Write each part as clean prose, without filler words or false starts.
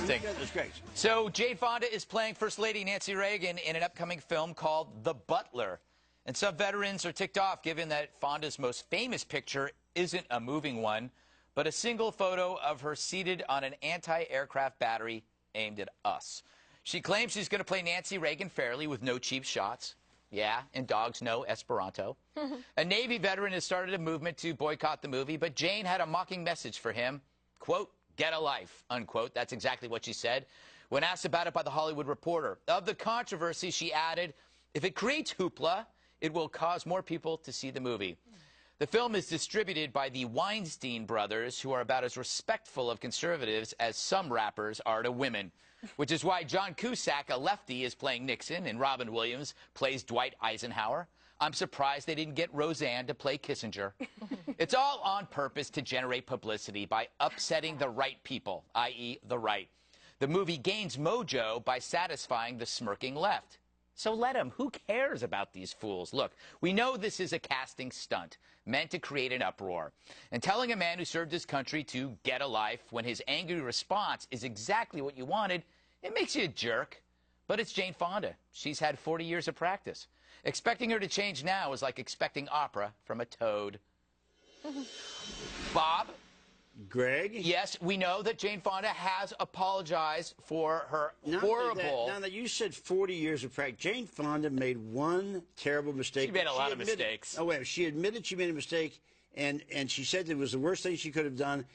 interesting. That's great. So Jane Fonda is playing First Lady Nancy Reagan in an upcoming film called The Butler. And some veterans are ticked off given that Fonda's most famous picture isn't a moving one, but a single photo of her seated on an anti-aircraft battery aimed at us. She claims she's going to play Nancy Reagan fairly with no cheap shots. Yeah, and dogs know Esperanto. A Navy veteran has started a movement to boycott the movie, but Jane had a mocking message for him. Quote, "Get a life," unquote. That's exactly what she said. When asked about it by The Hollywood Reporter, of the controversy, she added, "If it creates hoopla, it will cause more people to see the movie." The film is distributed by the Weinstein brothers, who are about as respectful of conservatives as some rappers are to women, which is why John Cusack, a lefty, is playing Nixon and Robin Williams plays Dwight Eisenhower. I'm surprised they didn't get Roseanne to play Kissinger. It's all on purpose to generate publicity by upsetting the right people, i.e. the right. The movie gains mojo by satisfying the smirking left. So let him. Who cares about these fools? Look, we know this is a casting stunt meant to create an uproar. And telling a man who served his country to get a life when his angry response is exactly what you wanted, it makes you a jerk. But it's Jane Fonda. She's had 40 years of practice. Expecting her to change now is like expecting opera from a toad. Bob? Greg? Yes, we know that Jane Fonda has apologized for her horrible... Now that you said 40 years of practice, Jane Fonda made one terrible mistake. She made a lot of mistakes. Oh, wait, she admitted she made a mistake, and she said it was the worst thing she could have done.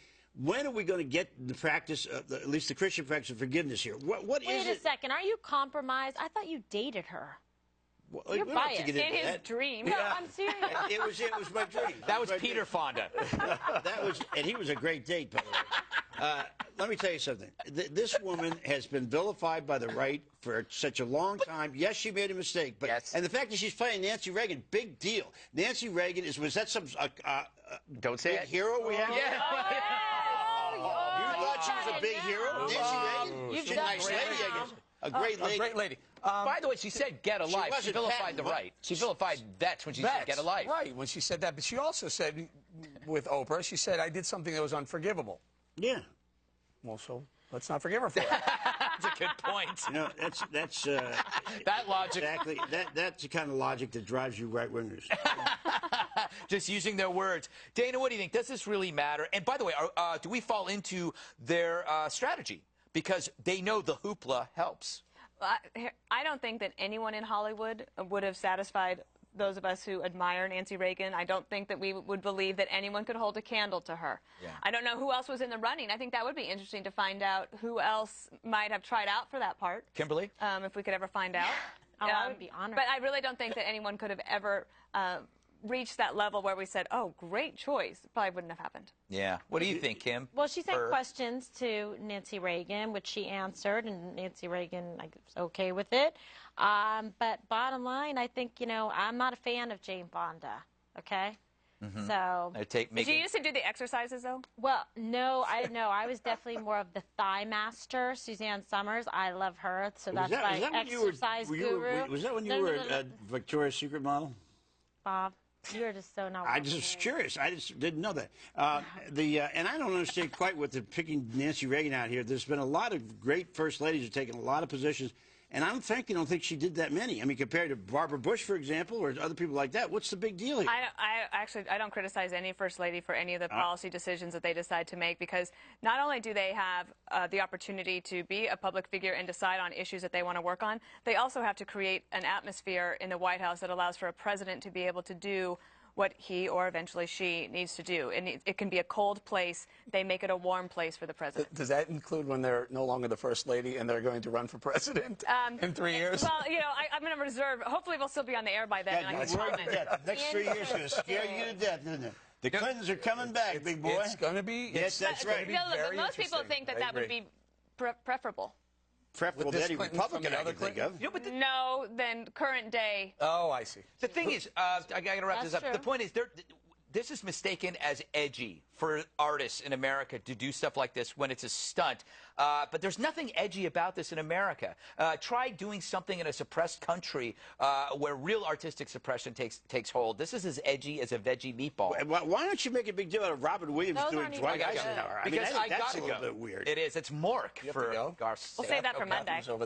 When are we going to get the practice, at least the Christian practice of forgiveness here? What is it? Wait a second. Aren't you compromised? I thought you dated her. Well, You're biased. In his dream. No, I'm serious. It was my dream. That was Peter Fonda. And he was a great date, by the way. Let me tell you something. This woman has been vilified by the right for such a long time. Yes, she made a mistake, but and the fact that she's playing Nancy Reagan, big deal. Nancy Reagan was that some don't say it. Hero we have? Yeah. You thought she was a big hero, Nancy Reagan? She's a nice lady, I guess. A great lady. A great lady. By the way, she said get a life. She vilified the right. She vilified vets when she said get a life. Right, when she said that. But she also said, with Oprah, she said, I did something that was unforgivable. Yeah. Well, so let's not forgive her for it. That's a good point. You know, that's that logic. Exactly. That's the kind of logic that drives you right-wingers. Just using their words. Dana, what do you think? Does this really matter? And by the way, do we fall into their strategy? Because they know the hoopla helps. I don't think that anyone in Hollywood would have satisfied those of us who admire Nancy Reagan. I don't think that we would believe that anyone could hold a candle to her. Yeah. I don't know who else was in the running. I think that would be interesting to find out who else might have tried out for that part. Kimberly? If we could ever find out. Oh, I would be honored. But I really don't think that anyone could have ever reached that level where we said, oh, great choice. Probably wouldn't have happened. Yeah. What do you think, Kim? Well, she sent questions to Nancy Reagan, which she answered, and Nancy Reagan was okay with it. But bottom line, I think, you know, I'm not a fan of Jane Fonda, okay? So... Did you used to do the exercises, though? Well, no, I was definitely more of the thigh master, Suzanne Summers. I love her, so that's my exercise guru. Was that when you were a Victoria's Secret model? Bob. You're just so not. I just was curious. I just didn't know that. And I don't understand quite what they're picking Nancy Reagan out here. There's been a lot of great first ladies who've taken a lot of positions, and I don't think she did that many. I mean, compared to Barbara Bush, for example, or other people like that. What's the big deal here? I don't criticize any first lady for any of the policy decisions that they decide to make, because not only do they have the opportunity to be a public figure and decide on issues that they want to work on, they also have to create an atmosphere in the White House that allows for a president to be able to do what he or eventually she needs to do. And it can be a cold place. They make it a warm place for the president. Does that include when they're no longer the first lady and they're going to run for president in 3 years? Well, you know, I'm going to reserve. Hopefully we'll still be on the air by then. Yeah, and I can comment. Next 3 years is going to scare you to death, isn't it? The Clintons are coming back, big boy. It's going to be. Yes, that's right. But most people think that would be preferable. Preferable to any Republican I can think of. No, then current day. Oh, I see. The thing is, I got to wrap this up. The point is, this is mistaken as edgy for artists in America to do stuff like this when it's a stunt. But there's nothing edgy about this in America. Try doing something in a suppressed country where real artistic suppression takes hold. This is as edgy as a veggie meatball. Why don't you make a big deal out of Robin Williams Those doing aren't Dwight even good. Eisenhower? I mean, Because I that's gotta a little go. bit weird. It is. It's Mork for go? Garcia. We'll save that for Monday.